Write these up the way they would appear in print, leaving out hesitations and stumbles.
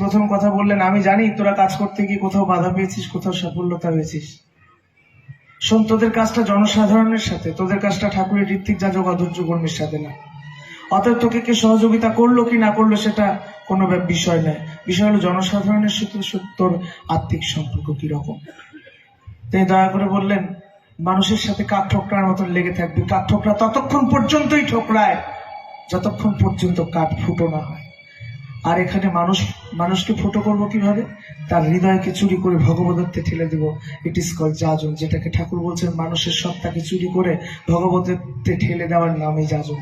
প্রথম কথা বললেন, আমি জানি তোরা কাজ করতে গিয়ে কোথাও বাধা পেয়েছিস, কোথাও সাফল্যতা হয়েছিস। শোন, তোদের কাজটা জনসাধারণের সাথে, তোদের কাজটা ঠাকুরের ঋত্বিক যাজক অধৈর্য কর্মীর সাথে না। অতএব তোকে কে সহযোগিতা করলো কি না করলো সেটা কোনো বিষয় নয়। বিষয় হলো জনসাধারণের সাথে তোর আত্মিক সম্পর্ক কিরকম। তিনি দয়া করে বললেন, মানুষের সাথে কাঠ ঠোকরার মতন লেগে থাকবি। কাঠ ঠোকরা ততক্ষণ পর্যন্তই ঠোকরায় যতক্ষণ পর্যন্ত কাঠ ফুটো না হয়। আর এখানে মানুষকে ফুটো করবো কিভাবে? তার হৃদয়কে চুরি করে ভগবতত্বে ঠেলে দেব। ইট ইজ কল যাজন, যেটাকে ঠাকুর বলছেন মানুষের সত্তাকে চুরি করে ভগবতত্বে ঠেলে দেওয়ার নামই যাজন।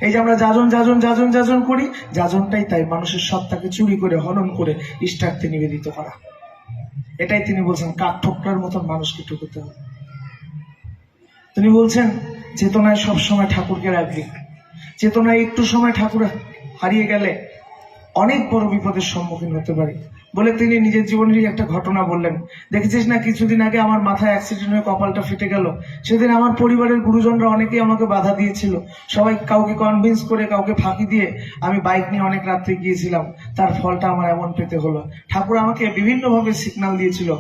এই যে আমরা যাজন যাজন যাজন যাজন করি, যাজনটাই তাই, মানুষের সত্তাকে চুরি করে হনন করে ইষ্টার্থে নিবেদিত করা। এটাই তিনি বলছেন, কাঠ ঠোকরার মতন মানুষকে ঠুকতে হবে। তিনি বলছেন চেতনায় সবসময় ঠাকুরকে রাখবি। চেতনায় একটু সময় ঠাকুর হারিয়ে গেলে অনেক বড় বিপদের সম্মুখীন হতে পারে বলে তিনি নিজের জীবনেরই একটা ঘটনা বললেন। দেখেছিস না, কিছুদিন আগে আমার মাথায় অ্যাক্সিডেন্ট হয়ে কপালটা ফেটে গেল। সেদিন আমার পরিবারের গুরুজনরা অনেকেই আমাকে বাধা দিয়েছিল। সবাই কাউকে কনভিন্স করে, কাউকে ফাঁকি দিয়ে আমি বাইক নিয়ে অনেক রাত্রে গিয়েছিলাম। তার ফলটা আমার এমন পেতে হলো। ঠাকুর আমাকে বিভিন্নভাবে সিগন্যাল দিয়েছিল,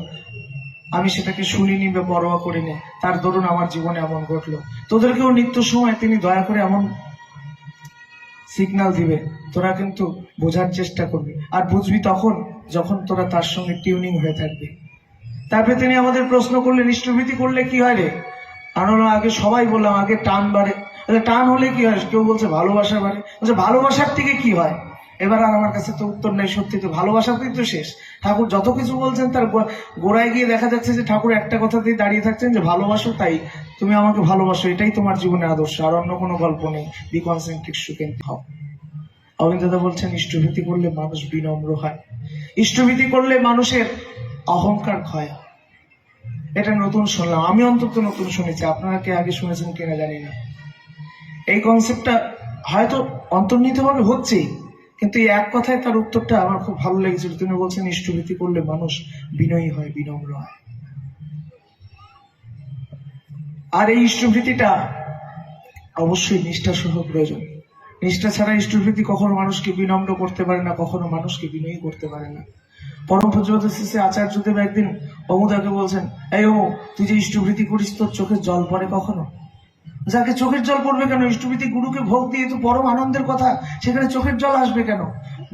আমি সেটাকে শুনিনি বা পরোয়া করিনি। তার দরুন আমার জীবনে এমন ঘটলো। তোদেরকেও নিত্য সময় তিনি দয়া করে এমন সিগন্যাল দিবে, তোরা কিন্তু বোঝার চেষ্টা করবি। আর বুঝবি তখন যখন তোরা তার সঙ্গে টিউনিং হয়ে থাকবি। তারপরে তিনি আমাদের প্রশ্ন করলেন, ইষ্টভীতি করলে কি হয় রে? আমরা আগে সবাই বললাম আগে টান বাড়ে। টান হলে কি হয়? কেউ বলছে ভালোবাসা বাড়ে, বলছে ভালোবাসার থেকে কি হয়? এবার আর আমার কাছে তো উত্তর নেই। সত্যি তো ভালোবাসাতেই তো শেষ। ঠাকুর যত কিছু বলছেন তার গোড়ায় গিয়ে দেখা যাচ্ছে যে ঠাকুর একটা কথাতেই দাঁড়িয়ে থাকছেন যে ভালোবাসো, তাই তুমি আমাকে ভালোবাসো, এটাই তোমার জীবনে আদর্শ, আর অন্য কোনো গল্প নেই। বি কনসেন্ট্রিক সুকেন্দ্রিক হও। অরবিন্দ বলছেন ইষ্টভীতি করলে মানুষ বিনম্র হয়, ইষ্টভীতি করলে মানুষের অহংকার ক্ষয়। এটা নতুন শুনলাম, আমি অন্তত নতুন শুনেছি। আপনারা কে আগে শুনেছেন কিনা জানি না। এই কনসেপ্টটা হয়তো অন্তর্নিহিতভাবে হচ্ছেই, কিন্তু এই এক কথায় তার উত্তরটা আমার খুব ভালো লেগেছিল। তিনি বলছেন ইষ্টভীতি করলে মানুষ বিনয়ী হয়, বিনম্র হয়। আর এই ইষ্টভীতিটা অবশ্যই নিষ্ঠা সহ প্রয়োজন। নিষ্ঠা ছাড়া ইষ্টভীতি কখনো মানুষকে বিনম্র করতে পারে না, কখনো মানুষকে বিনয়ী করতে পারে না। পরম পূজ্যপাদ শ্রী আচার্যদেব একদিন অমুদাকে বলছেন, এই অমু, তুই যে ইষ্টভীতি করিস তোর চোখের জল পড়ে কখনো? যাকে চোখের জল পড়বে কেন? ইষ্টভীতি গুরুকে ভোগ দিয়ে তো পরম আনন্দের কথা, সেখানে চোখের জল আসবে কেন?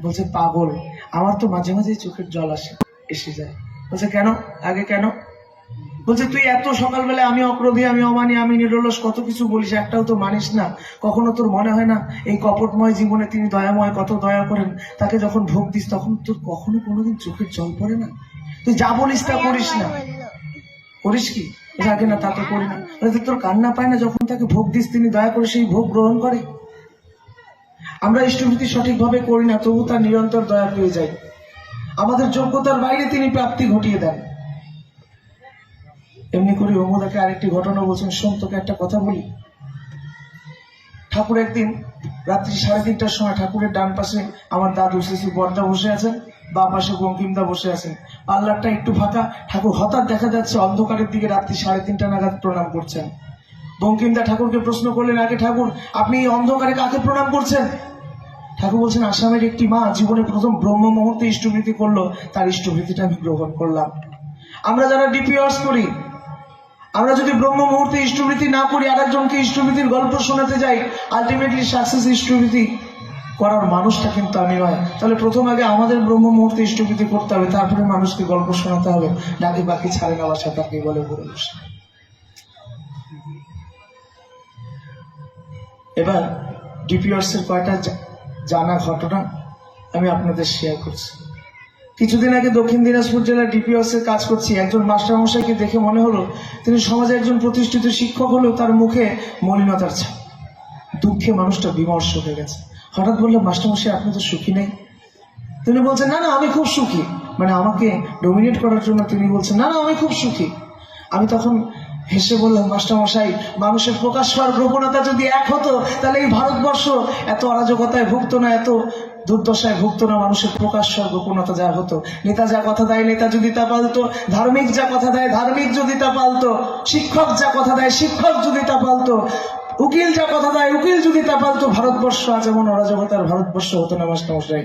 বলছে পাগল, আমার তো মাঝে মাঝে চোখের জল এসে যায়। বলছে কেন? আগে কেন? বলছে তুই এত সকালবেলা আমি অক্রোধী, আমি অমানি, আমি নিরলস কত কিছু বলিস, একটাও তো মানিস না। কখনো তোর মনে হয় না এই কপটময় জীবনে তিনি দয়াময়, কত দয়া করেন, তাকে যখন ভোগ দিস তখন তোর কখনো কোনোদিন চোখের জল পড়ে না? তুই যা বলিস তা করিস না, করিস কি? আগে না তা তো করি না। তোর কান্না পায় না যখন তাকে ভোগ দিস, তিনি দয়া করে সেই ভোগ গ্রহণ করে। আমরা ইষ্টভীতি সঠিকভাবে করি না, তবু তার নিরন্তর দয়া পেয়ে যাই। আমাদের যোগ্যতার বাইরে তিনি প্রাপ্তি ঘটিয়ে দেন। এমনি করে অমুদাকে আরেকটি ঘটনা বলছেন, শোন তোকে একটা কথা বলি। ঠাকুর একদিন রাত্রি 3:30টার সময় ঠাকুরের ডান পাশে আমার দাদু শিশু বর্দা বসে আছেন, বা পাশে বঙ্কিমদা বসে আছেন। পার্লারটা একটু ফাঁকা। ঠাকুর হঠাৎ দেখা যাচ্ছে অন্ধকারের দিকে রাত্রি 3:30টা নাগাদ প্রণাম করছেন। বঙ্কিমদা ঠাকুরকে প্রশ্ন করলেন, আগে ঠাকুর আপনি এই অন্ধকারে কাকে প্রণাম করছেন? ঠাকুর বলছেন, আসামের একটি মা জীবনে প্রথম ব্রহ্ম মুহূর্তে ইষ্টভীতি করলো, তার ইষ্টভীতিটা আমি গ্রহণ করলাম। আমরা যারা ডিপিআর্স করি, আমরা যদি ব্রহ্ম মুহূর্তে ইষ্টভীতি না করি, আরেকজনকে ইষ্টভীতির গল্প শোনাতে যাই, আলটিমেটলি সাকসেস ইষ্টভীতি করার মানুষটা কিন্তু আমি নয়। তাহলে প্রথম আগে আমাদের ব্রহ্ম মুহূর্তে ইষ্টভীতি করতে হবে, তারপরে মানুষকে গল্প শোনাতে হবে। নাকি বাকি ছাড়ে না বাসা তাকে বলে পুরুষ। এবার ডিপিআরস এর কয়টা জানা ঘটনা আমি আপনাদের শেয়ার করছি। কিছুদিন আগে দক্ষিণ দিনাজপুর জেলার ডিপিআরস এর কাজ করছি। একজন মাস্টারমশাইকে দেখে মনে হলো তিনি সমাজে একজন প্রতিষ্ঠিত শিক্ষক হলেও তার মুখে মলিনতার ছাপ। দুঃখে মানুষটা বিমর্ষ হয়ে গেছে। হঠাৎ বললো, মাস্টারমশাই আপনি তো সুখী নেই? তিনি বলছেন, না না আমি খুব সুখী। মানে আমাকে ডমিনেট করার জন্য তিনি বলছেন, না না আমি খুব সুখী। আমি তখন হেসে বললাম, মাস্টারমশাই মানুষের প্রকাশ হওয়ার প্রবণতা যদি এক হতো, তাহলে এই ভারতবর্ষ এত অরাজকতায় ভুগতো না, এত দুর্দশায় ভুগতো না। মানুষের প্রকাশ হওয়ার গোপনতা যা হতো, নেতা যা কথা দেয় নেতা যদি তা পালতো, ধার্মিক যা কথা দেয় ধার্মিক যদি তা পালতো, শিক্ষক যা কথা দেয় শিক্ষক যদি তা পালতো, উকিল যা কথা দেয়, উকিল যদি তা পালতো ভারতবর্ষ আজ এমন অরাজকতার ভারতবর্ষ হতো না। মাস্টারমশাই,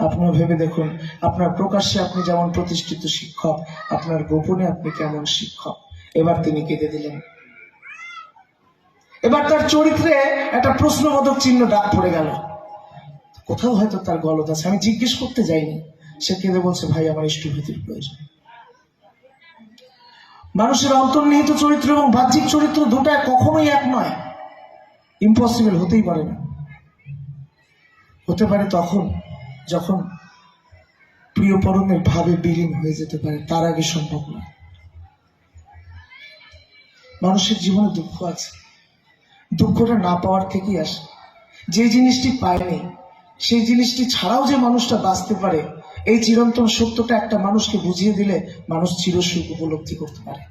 আপনিও ভেবে দেখুন, আপনার প্রকাশ্যে আপনি যেমন প্রতিষ্ঠিত শিক্ষক, আপনার গোপনে আপনি কেমন শিক্ষক। এবার তিনি কেঁদে দিলেন। এবার তার চরিত্রে একটা প্রশ্নবোধক চিহ্ন দাগ পড়ে গেল। কোথাও হয়তো তার গলদ আছে, আমি জিজ্ঞেস করতে যাইনি। সে কেঁদে বলছে, ভাই আমার ইষ্টভীতির প্রয়োজন। মানুষের অন্তর্নিহিত চরিত্র এবং বাহ্যিক চরিত্র দুটা কখনোই এক নয়, ইম্পসিবল, হতেই পারে না। হতে পারে তখন যখন প্রিয় পরমের ভাবে বিলীন হয়ে যেতে পারে, তার আগে সম্ভব না। মানুষের জীবনে দুঃখ আছে, দুঃখটা না পাওয়ার থেকেই আসে। যে জিনিসটি পায়নি সেই জিনিসটি ছাড়াও যে মানুষটা বাঁচতে পারে, এই চিরন্তন সত্যটা একটা মানুষকে বুঝিয়ে দিলে মানুষ চিরসুখ উপলব্ধি করতে পারে।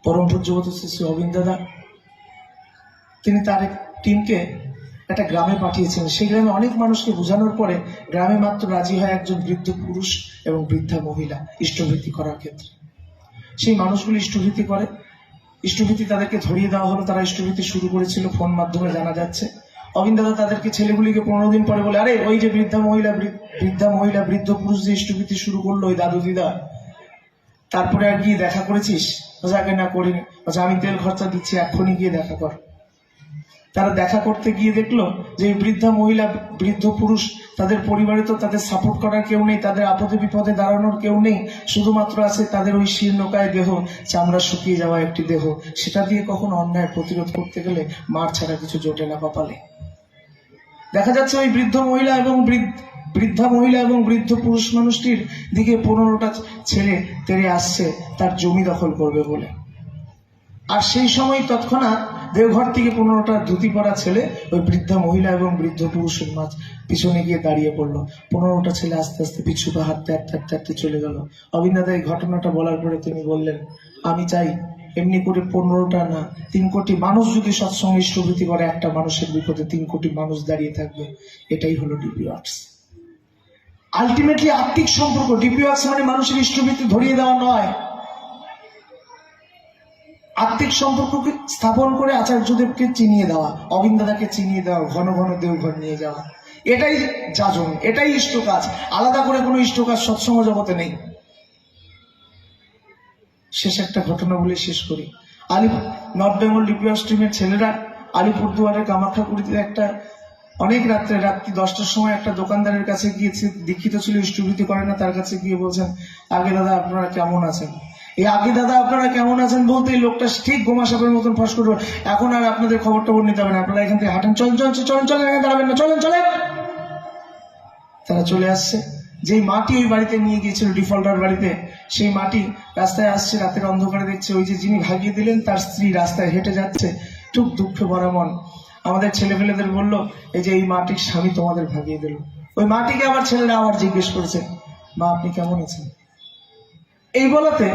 পরম পূজ্যবত শ্রী শ্রী অবিন্দ দাদা, তিনি তার এক টিমকে একটা গ্রামে পাঠিয়েছেন। সেই গ্রামে অনেক মানুষকে বোঝানোর পরে গ্রামে মাত্র রাজি হয় একজন বৃদ্ধ পুরুষ এবং বৃদ্ধা মহিলা ইষ্টভীতি করার ক্ষেত্রে। সেই মানুষগুলি ইষ্টভীতি করে, ইষ্টভীতি তাদেরকে ধরিয়ে দেওয়া হলো। তারা ইষ্টভীতি শুরু করেছিল, ফোন মাধ্যমে জানা যাচ্ছে। অবিন্দ দাদা তাদেরকে, ছেলেগুলিকে 15 দিন পরে বলে, আরে ওই যে বৃদ্ধা মহিলা বৃদ্ধ পুরুষ যে ইষ্টভীতি শুরু করলো, ওই দাদু দিদা, তারপরে আর গিয়ে দেখা করেছিস? আগে না করিনি। আমি তেল খরচা দিচ্ছি, এক্ষুনি গিয়ে দেখা কর। তারা দেখা করতে গিয়ে দেখলো যে বৃদ্ধা মহিলা বৃদ্ধ পুরুষ, তাদের পরিবারে তো তাদের সাপোর্ট করার কেউ নেই, তাদের আপদে বিপদে দাঁড়ানোর কেউ নেই, শুধুমাত্র আছে তাদের ওই শীর্ণকায় দেহ, চামড়া শুকিয়ে যাওয়া একটি দেহ। সেটা দিয়ে কখনো অন্যায় প্রতিরোধ করতে গেলে মার ছাড়া কিছু জোটে না কপালে। দেখা যাচ্ছে ওই বৃদ্ধা মহিলা এবং বৃদ্ধ পুরুষ মানুষটির দিকে 15টা ছেলে তেড়ে আসছে তার জমি দখল করবে বলে। আর সেই সময় তৎক্ষণাৎ দেওঘর থেকে 15টা ধুতি পরা ছেলে ওই বৃদ্ধা মহিলা এবং বৃদ্ধ পুরুষের মাঝ পিছনে গিয়ে দাঁড়িয়ে পড়লো। 15টা ছেলে আস্তে আস্তে পিছুপা হাঁটতে হাঁটতে চলে গেল। অবিন্দাদা এই ঘটনাটা বলার পরে তিনি বললেন, আমি চাই এমনি করে 15টা না, 3 কোটি মানুষ যদি সৎসঙ্গে ইষ্টভীতি করে, একটা মানুষের বিপদে 3 কোটি মানুষ দাঁড়িয়ে থাকবে। এটাই হলো ডিপি ওয়ার্কস। আলটিমেটলি আত্মিক সম্পর্ক। ডিপি ওয়ার্কস মানে মানুষের ইষ্টভীতি ধরিয়ে দেওয়া নয়, আত্মিক সম্পর্ককে স্থাপন করে আচার্যদেবকে চিনিয়ে দেওয়া, অবিন্দাদাকে চিনিয়ে দেওয়া, ঘন ঘন দেওঘর নিয়ে যাওয়া। এটাই যাজন, এটাই ইষ্ট কাজ। আলাদা করে কোনো ইষ্ট কাজ সৎসঙ্গ জগতে নেই। শেষ একটা ঘটনা বলে শেষ করি। নর্থ বেঙ্গল ডিপি ওয়ার্কস টিমের ছেলেরা আলিপুরদুয়ারের কামাখ্যাপুরীতে একটা অনেক রাত্রি 10টার সময় একটা দোকানদারের কাছে গিয়েছে, দীক্ষিত ছিল, ইষ্টভীতি করে না। তার কাছে গিয়ে বলছেন, আগে দাদা আপনারা কেমন আছেন? এই আগে দাদা আপনারা কেমন আছেন বলতে এই লোকটা ঠিক গোমা সাপের মতন ফস করে, এখন আর আপনাদের খবর টবর নিতে হবে না, আপনারা এখান থেকে হাঁটেন, চলেন, এখানে দাঁড়াবেন না, চলেন। তারা চলে আসছে। যেই মাটি ওই বাড়িতে নিয়ে গিয়েছিল, ডিফল্টার বাড়িতে, সেই মাটি রাস্তায় আসছে, রাতের অন্ধকারে দেখছে ওই যে যিনি ভাগিয়ে দিলেন তার স্ত্রী রাস্তায় হেঁটে যাচ্ছে, খুব দুঃখে ভরা মন। আমাদের ছেলেপেলেদের বললো, এই যে এই মাটির স্বামী তোমাদের ভাগিয়ে দিল। ওই মাটিকে আমার ছেলেরা আবার জিজ্ঞেস করেছে, মা আপনি কেমন আছেন? এই বলাতে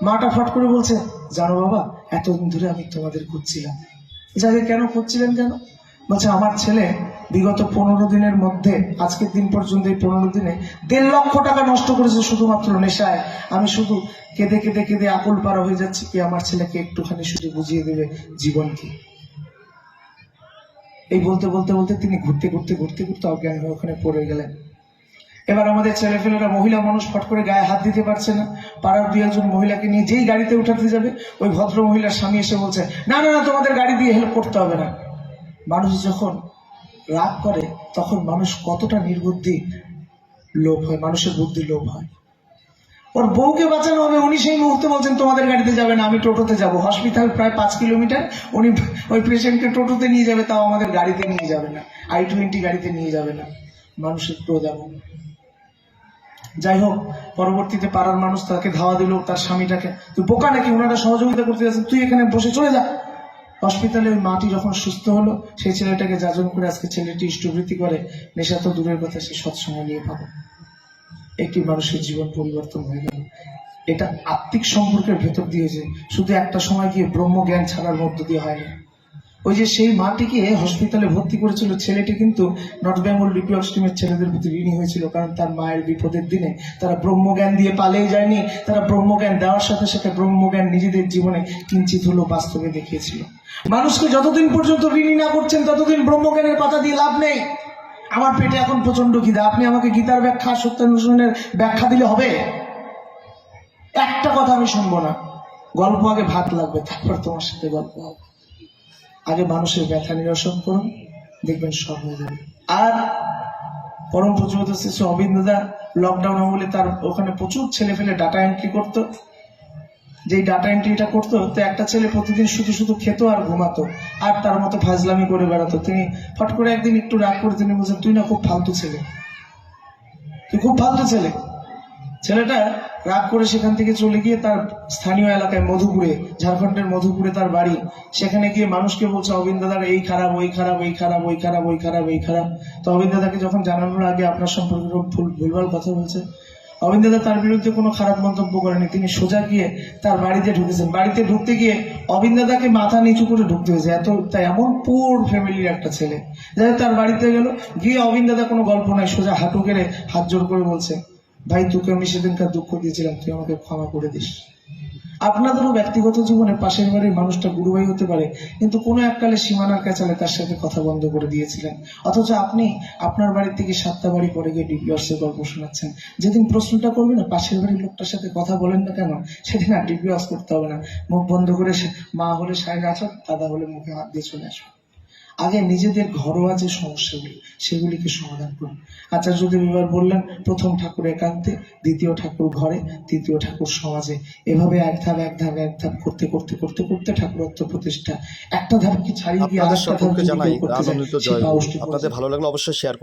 মাটা ফট করে বলছে, জানো বাবা, এতদিন ধরে আমি তোমাদের খুঁজছিলাম। যাকে কেন খুঁজছিলেন কেন? বলছে, আমার ছেলে বিগত 15 দিনের মধ্যে, আজকের দিন পর্যন্ত এই 15 দিনে 1.5 লক্ষ টাকা নষ্ট করেছে শুধুমাত্র নেশায়। আমি শুধু কেঁদে আকুল পারা হয়ে যাচ্ছি, কি আমার ছেলেকে একটুখানি শুধু বুঝিয়ে দেবে জীবন কি। এই বলতে তিনি ঘুরতে অজ্ঞান হয়ে ওখানে পড়ে গেলেন। এবার আমাদের ছেলেপেলেরা, মহিলা মানুষ, ফট করে গায়ে হাত দিতে পারছে না। পাড়ার 2-1 মহিলাকে নিয়ে যেই গাড়িতে উঠাতে যাবে, ওই ভদ্র মহিলার স্বামী এসে বলছে, না তোমাদের গাড়ি দিয়ে হেল্প করতে হবে না। মানুষ যখন রাগ করে তখন মানুষ কতটা নির্বুদ্ধি লোভ হয়, মানুষের বুদ্ধি লোভ হয়। ওর বউকে বাঁচানো হবে, উনি সেই মুহূর্তে বলছেন তোমাদের গাড়িতে যাবে না, আমি টোটোতে যাব। হসপিটাল প্রায় 5 কিলোমিটার, উনি ওই পেশেন্টকে টোটোতে নিয়ে যাবে, তাও আমাদের গাড়িতে নিয়ে যাবে না, i20 গাড়িতে নিয়ে যাবে না। মানুষের ক্রোধ এমন। যাই হোক, পরবর্তীতে পাড়ার মানুষ তাকে ধাওয়া দিল, তার স্বামীটাকে, তুই বোকা নাকি, ওনারা সহযোগিতা করতে যাচ্ছেন, তুই এখানে বসে চলে যা। হসপিটালে ওই মাটি যখন সুস্থ হলো, সেই ছেলেটাকে যাজন করে আজকে ছেলেটি ইষ্টভীতি করে, নেশা তো দূরের কথা, সে সৎসঙ্গ নিয়ে পাবো। একটি মানুষের জীবন পরিবর্তন হয়ে গেল। এটা আত্মিক সম্পর্কের ভেতর দিয়েছে, শুধু একটা সময় গিয়ে ব্রহ্মজ্ঞান ছাড়ার মধ্য দিয়ে হয়নি। ওই যে সেই মাটিকে হসপিটালে ভর্তি করেছিল ছেলেটি কিন্তু নর্থ বেঙ্গল ডিপিওস টিমের ছেলেদের প্রতি ঋণী হয়েছিল, কারণ তার মায়ের বিপদের দিনে তারা ব্রহ্মজ্ঞান দিয়ে পালিয়ে যায়নি, তারা ব্রহ্মজ্ঞান দেওয়ার সাথে সাথে ব্রহ্মজ্ঞান নিজেদের জীবনে কিঞ্চিত হলেও বাস্তবে দেখিয়েছিল। মানুষকে যতদিন পর্যন্ত ঋণী না করছেন ততদিন ব্রহ্মজ্ঞানের কথা দিয়ে লাভ নেই। আমার পেটে এখন প্রচন্ড খিদা, আপনি আমাকে গীতার ব্যাখ্যা সত্যানুসরণের ব্যাখ্যা দিলে হবে? একটা কথা আমি শুনবো না। গল্প আগে ভাত লাগবে, তারপর তোমার সাথে গল্প হবে। আগে মানুষের ব্যথা নিরসন করুন, দেখবেন সব হয়ে যাবে। আর পরম প্রচলিত শ্রী অবিন্দদা লকডাউন আমলে তার ওখানে প্রচুর ছেলে ফেলে ডাটা এন্ট্রি করতো। যেই ডাটা এন্ট্রিটা করতো, তো একটা ছেলে প্রতিদিন শুধু শুধু খেত আর ঘুমাতো আর তার মতো ফাজলামি করে বেড়াতো। তিনি ফট করে একদিন একটু রাগ করে তিনি বলছেন, তুই না খুব ফালতু ছেলে, তুই খুব ফালতু ছেলে। ছেলেটা রাগ করে সেখান থেকে চলে গিয়ে তার স্থানীয় এলাকায় মধুপুরে, ঝাড়খণ্ডের মধুপুরে তার বাড়ি, সেখানে গিয়ে মানুষকে বলছে অবিন্দদার এই খারাপ, ওই খারাপ, এই খারাপ, ওই খারাপ, ওই খারাপ, এই খারাপ। তো অবিন্দদাকে যখন জানানোর আগে আপনার সম্পর্কে ভুলভাল কথা বলছে, অবিন্দদা তার বিরুদ্ধে কোনো খারাপ মন্তব্য করেনি। তিনি সোজা গিয়ে তার বাড়িতে ঢুকেছেন। বাড়িতে ঢুকতে গিয়ে অবিন্দদাকে মাথা নিচু করে ঢুকতে হয়েছে, এমন পুর ফ্যামিলির একটা ছেলে। যাই হোক, তার বাড়িতে গেল, গিয়ে অবিন্দদা কোনো গল্প নাই, সোজা হাঁটু গেড়ে হাত জোড় করে বলছে, ভাই তোকে আমি সেদিনকার দুঃখ দিয়েছিলাম, তুই আমাকে ক্ষমা করে দিস। আপনাদেরও ব্যক্তিগত জীবনে পাশের বাড়ির মানুষটা গুরু ভাই হতে পারে, কিন্তু কোনো এককালে সীমানার কাছালে তার সাথে কথা বন্ধ করে দিয়েছিলেন, অথচ আপনি আপনার বাড়ি থেকে 7টা বাড়ি পরে গিয়ে ডিপিওসের গল্প শোনাচ্ছেন। যেদিন প্রশ্নটা করবে না পাশের বাড়ির লোকটার সাথে কথা বলেন না কেন, সেদিন আর ডিপিওস করতে হবে না। মুখ বন্ধ করে মা হলে সাইড আছো, দাদা হলে মুখে হাত দিয়ে চলে আসো। আগে নিজেদের ঘরোয়া যে সমস্যাগুলি সেগুলিকে সমাধান করুন। আচার্যদেব এবার বললেন, প্রথম ঠাকুর একান্তে, দ্বিতীয় ঠাকুর ঘরে, তৃতীয় ঠাকুর সমাজে। এভাবে এক ধাপ করতে করতে করতে করতে ঠাকুরত্ব প্রতিষ্ঠা। একটা ধাপকে ছাড়িয়ে গিয়ে আপনাদের আরেকটা ধাপ সকলকে যদি জানাই কেউ করতে যায়, আনন্দিত সে জয়। পাউষ্টি আপনাদের ভালো লাগলে অবশ্যই শেয়ার করুন।